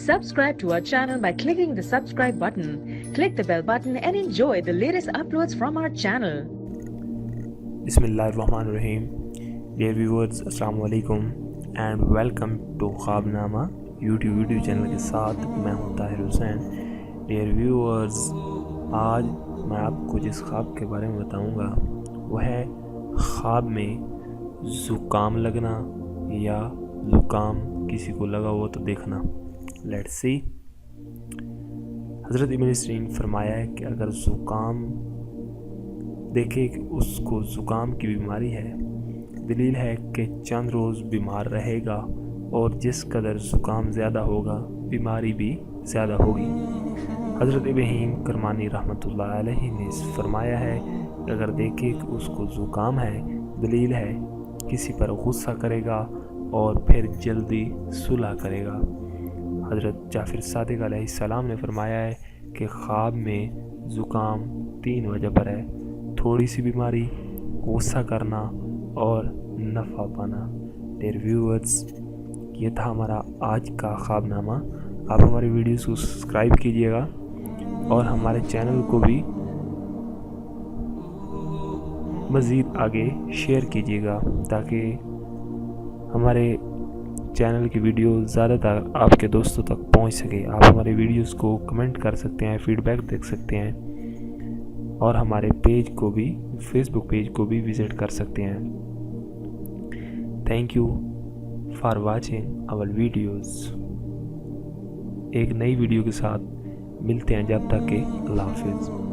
Subscribe to our channel by clicking the subscribe button. Click the bell button and enjoy the latest uploads from our channel. Bismillahirrahmanirrahim. Dear viewers, Assalamu alaikum and welcome to ख्वाबनामा YouTube channel के साथ मैं हूं Tahir Hussain. Dear viewers, आज मैं आपको जिस ख्वाब के बारे में बताऊंगा वह है ख्वाब में ज़ुकाम लगना या ज़ुकाम किसी को लगा हो तो देखना. Let's see. हज़रत इब्न सीरीन फरमाया है कि अगर ज़ुकाम देखे कि उसको ज़ुकाम की बीमारी है, दलील है कि चंद रोज़ बीमार रहेगा और जिस कदर ज़ुकाम ज़्यादा होगा बीमारी भी ज़्यादा होगी. हज़रत इब्राहीम करमानी रहमतुल्लाह अलैहि ने फरमाया है कि अगर देखे कि उसको ज़ुकाम है, दलील है किसी पर गुस्सा करेगा और फिर जल्दी सुलह करेगा. हज़रत जाफ़िर सादिक़ अलैहिस्सलाम ने फरमाया है कि ख्वाब में ज़ुकाम 3 वजह पर है: थोड़ी सी बीमारी, गुस्सा करना और नफ़ा पाना. डियर व्यूअर्स, ये था हमारा आज का ख्वाबनामा. आप हमारी वीडियोस को सब्सक्राइब कीजिएगा और हमारे चैनल को भी मज़ीद आगे शेयर कीजिएगा ताकि हमारे चैनल की वीडियो ज़्यादातर आपके दोस्तों तक पहुंच सके. आप हमारे वीडियोस को कमेंट कर सकते हैं, फीडबैक देख सकते हैं और हमारे पेज को भी, फेसबुक पेज को भी विज़िट कर सकते हैं. Thank you for watching our videos. एक नई वीडियो के साथ मिलते हैं, जब तक के अल्लाह हाफिज़.